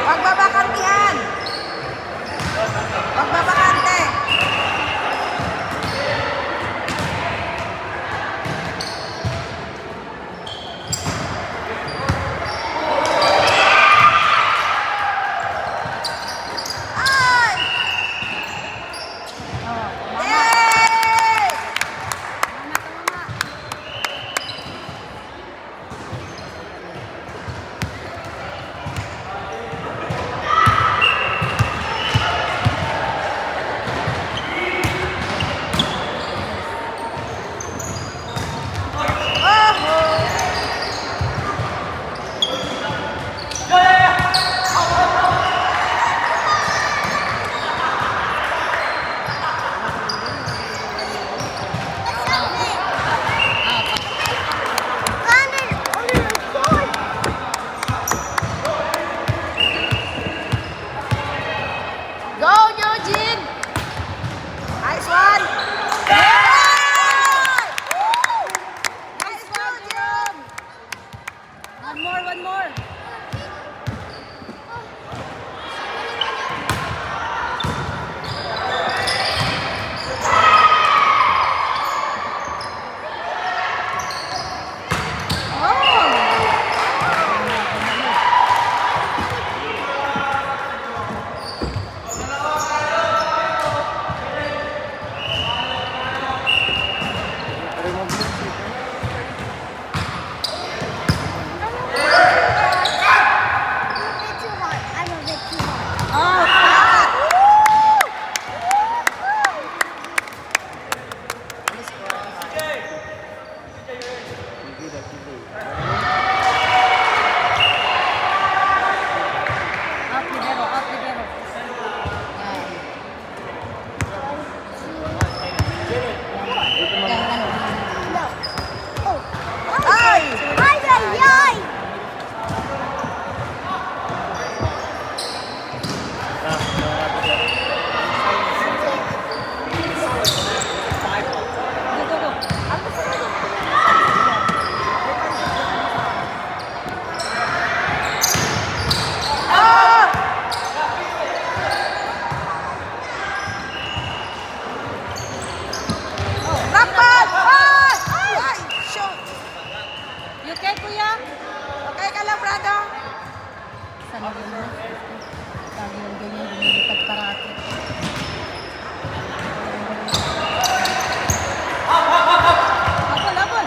Wag babakantihan. Wag babakante. Ay! Yay! Go, Eugene! Nice one! Yay! Nice one, Eugene! One more, one more. Okay, kuya? Okay ka lang, brado? Sana yun. Sabi yung ganyan, lumilipad parati. Abol, abol!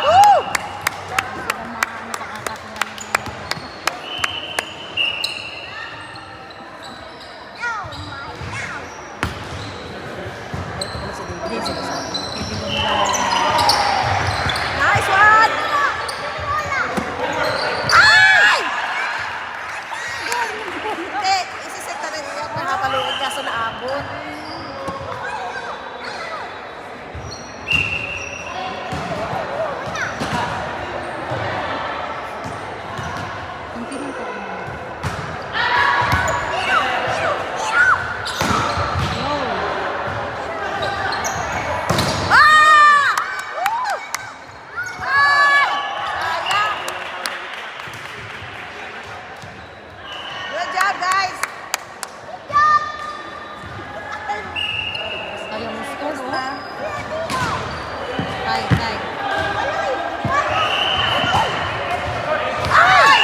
Woo! Sila nakakatira ng Nice one! Ay! Hindi, isiset na rin yung nakapaluin kaso naabot. kunti lang po. Ah! Woo! Ay! Sayang. Good job, guys. Ayaw mo score, First oh. na. Tay, tay. Ay!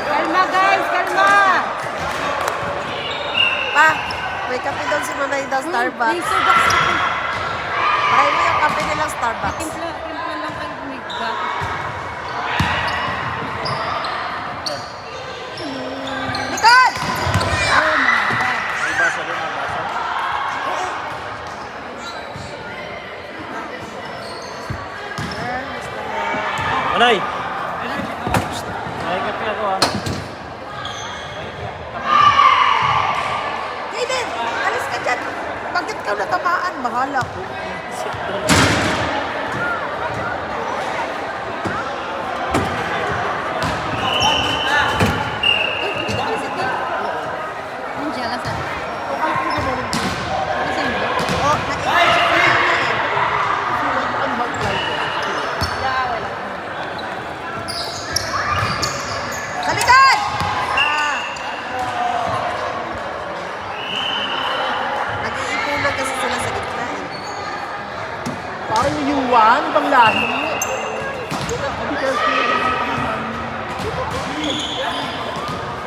Kalma, guys, kalma! Pa, may kape doon si Manay daw, Starbucks. May Starbucks ako. Try mo yung kape nilang Starbucks. Timpla lang kayo bumigga. Likod! Oh my God. May basa rin, may basa. Manay! Ay, kape ako ah. Jaden, alis ka dyan. Bakit ka natamaan? Bahala ko.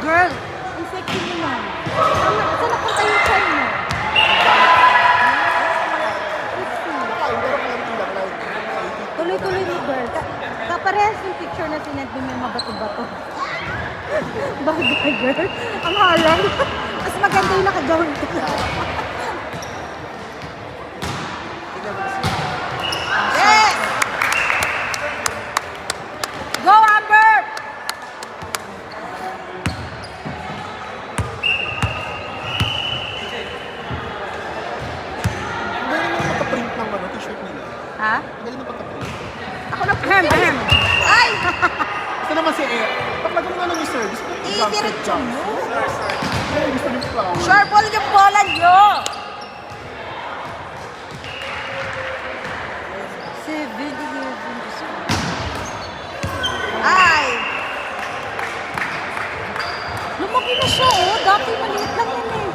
Girl, ang sexy mo na. Saan napunta yung chan mo? Tuloy-tuloy mo, girl. Kaparehas yung picture na sinend mo may mabato-bato. Bagay, girl. Ang harang. Mas maganda yung nakagawin ko. Yes! Go, Amber! Hindi naman magka-print ng t-shirt nila. Ha? Hindi naman pagka-print. Ako na print. Ay! Ito naman si Air. Pag nagawa na ni Sir, gusto ko Idiretso mo. Ay, gusto niyo pa. Sure ball yung bola nyo. Ay! Lumaki na siya, oh. Dati maliit lang yan eh.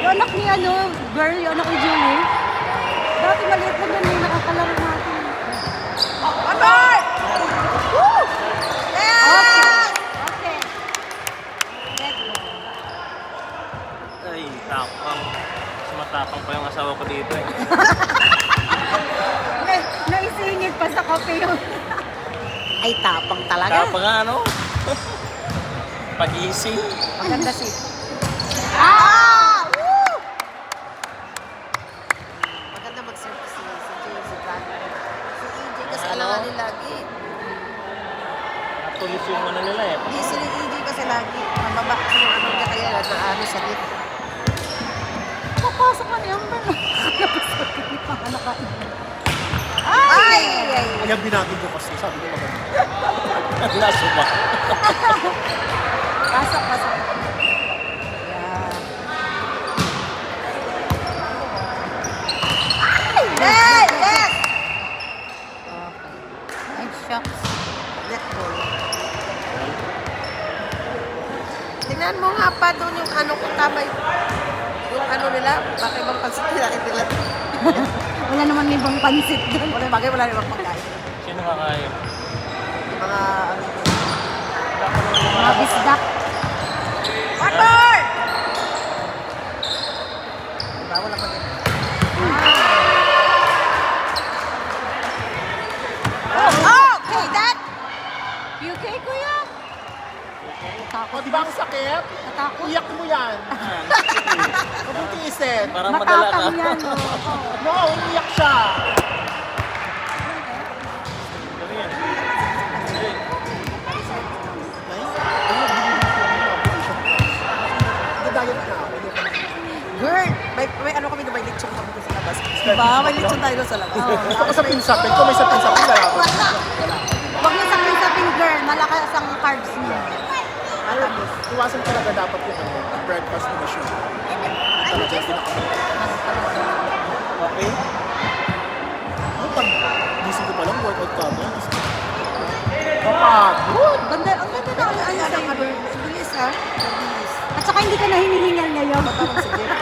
Yung anak ni girl, yung anak ni Julie. Dati maliit lang yan eh. Nakakalaro natin. Amber! Woo! Yes! Okay. Let's go. Ay, tapang. Mas matapang pa yung asawa ko dito eh. Naisingit pa sa kape yun. Ay, tapang talaga. Tapang nga, ano? Pag-ising. Maganda si... Ah! Woo! Maganda mag-serve si Jay, si Brandon. Si EJ kasi Ano? alangan nila lagi. Tulis yung ano nila eh. Hindi si EJ kasi lagi. Mababa kasi yung ano niya kaya na ano sa git. Papasok ka niya. Napasakit ni pangalakain. Ay! Ay! Kaya binati ko kasi, sabi ko maganda. Nasubak. Pasok, pasok. Yeah. Ay! Yes! Yes! Okay. Ay, shucks. Let go. Tingnan mo nga pa doon yung ano kung tama yung ano nila. Bakit ibang pansit nila? Wala naman ibang pansit doon. Wala ibang pagkain. Sino kakain? Yung mga ano. Mga bisdak. One more! Diba? Wala pa din. Oh, okay, that. You okay, kuya? O, Takot. di ba ang sakit? Natakot. Iyak mo yan. Huwag mong tiisin. Parang madala ka. Matapang yan, oh. No, umiyak siya. Ano yan? Dadayat na ako. Girl, may ano kami na may lechon kami doon sa labas. Diba? May lechon tayo doon sa labas. Gusto ko sa pinsapin. Kung may sa pinsapin, dalawa. Huwag niyo sapin-sapin, girl. Malakas ang carbs niya. Matapos. Iwasan talaga dapat yung breakfast na siya. Talaga yung pinaka- Okay? Yung pag gising ko pa lang, workout ka ba? Kapagod! Ang ganda na ano sa'yo, girl. Bilis, ha? Bilis. At saka hindi ka na hinihingal ngayon. Batarang si Jeff.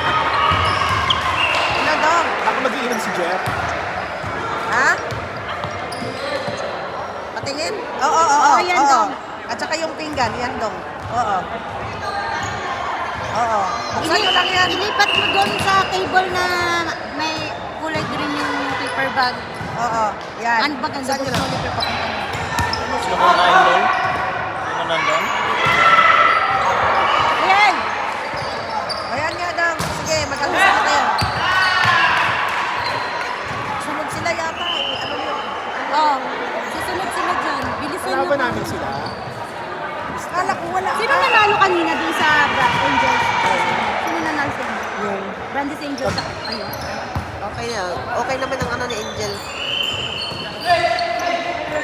Ano, Dom? Baka mag-iinom si Jeff. Ha? Patingin? Oo, yan, Dom. At saka yung pinggan, yan, Dom. Oo. Buksan nyo lang yan. Ilipat mo doon sa table na may kulay green yung paper bag. Oo, yan. Ano ba ganda? Buksan nyo lang. Sino kakain doon? Sino nandun? Ayan! Ayan nga, Dom. Sige, mag-alisa na kayo. Sunod sila yata. Ano yun? Oh, susunod sila dyan. Bilisan Kalaban nyo. namin sila. Kala ko wala. Sino nanalo kanina doon sa Angels? Sino nanalo sa inyo? Yung Brandy's Angels. Ayun. Okay na. Okay naman ang ano ni Angel.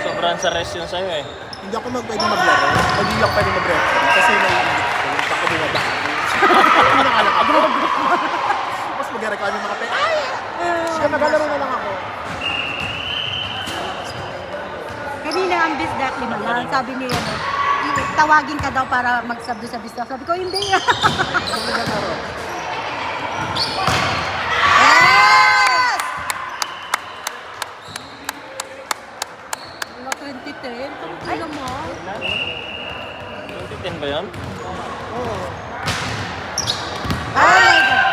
Sobrang sa rest yun sa'yo eh. hindi ako pwede maglaro. Hindi lang pwede mag-referee kasi naiinit ko. Baka bumaba ako. Hindi na alam ako. Tapos mag-reklamo yung mga ay! Sige, maglalaro na lang ako. Kanina ang bisdak, lima lang. Sabi niya, tawagin ka daw para mag-subdo sa bisdak. Sabi ko, hindi. Maglalaro. Yes! Wala 2010. Ano mo? 2010 ba yan? Oo. Oh my God.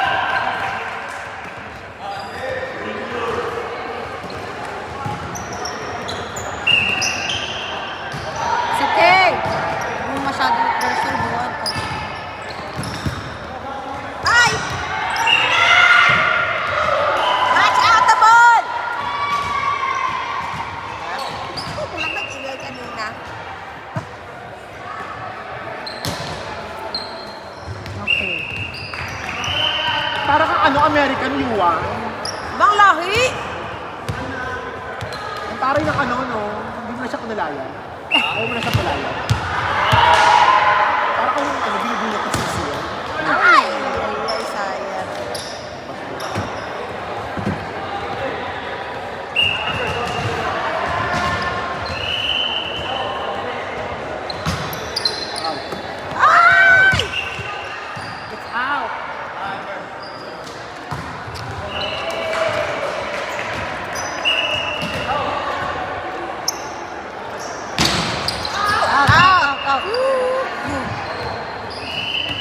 Sige! Huwag mo masyadong pressure, buwan ko. Ay! Watch out the ball! Walang nag-ingay kanina. Okay. Para kang ano, American Yuan. Bang lahi! Ang taray ng ano, no? Hindi mo na siya kunalayan. Ayaw mo na siya kunalayan. Para kang ano, binibulot ng sisiyan. Ay! Ay, sayang. Ay! It's out! Out!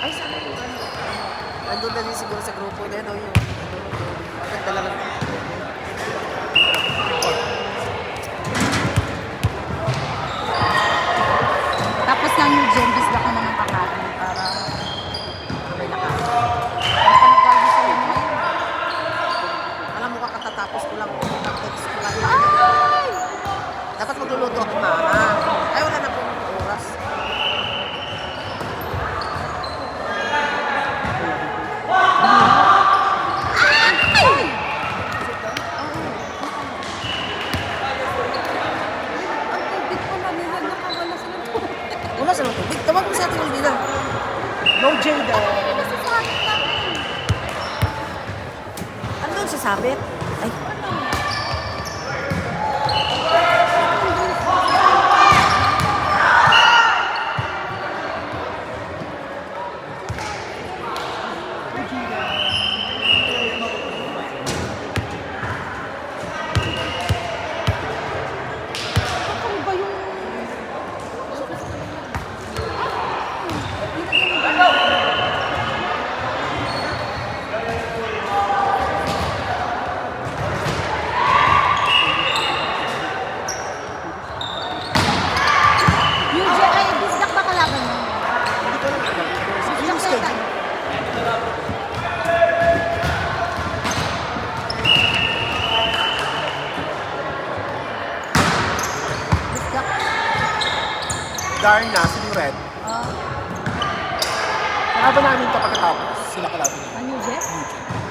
Ay, sana yun. Nandun na din siguro sa grupo niya, no? Yung ganda lang. Tapos ng New Gen, bisla ko naman kakain para may lakas. Basta nagkagusalo mo ngayon. Alam mo, kakatatapos ko lang. Text ko lang. Ay! Dapat magluluto ako, mama. Ay, wala na pong oras. Ay! Ang tubig ko na nila, nakawala sila ng tubig. Wala sa tubig. Tawag mo sa ating Olvina. No Jada. Nasa sa akin namin. Andun sa sabit. Ay, Ano ba yung... New Gen, ay, bisdak ba kalaban mo? Hindi ko alam. Bisdak Yung ba schedule. tayo? Bisdak. Darna, si Red. Ah, Kalaban namin ito pagkatapos. Sila kalaban namin. ang New Gen? New Gen.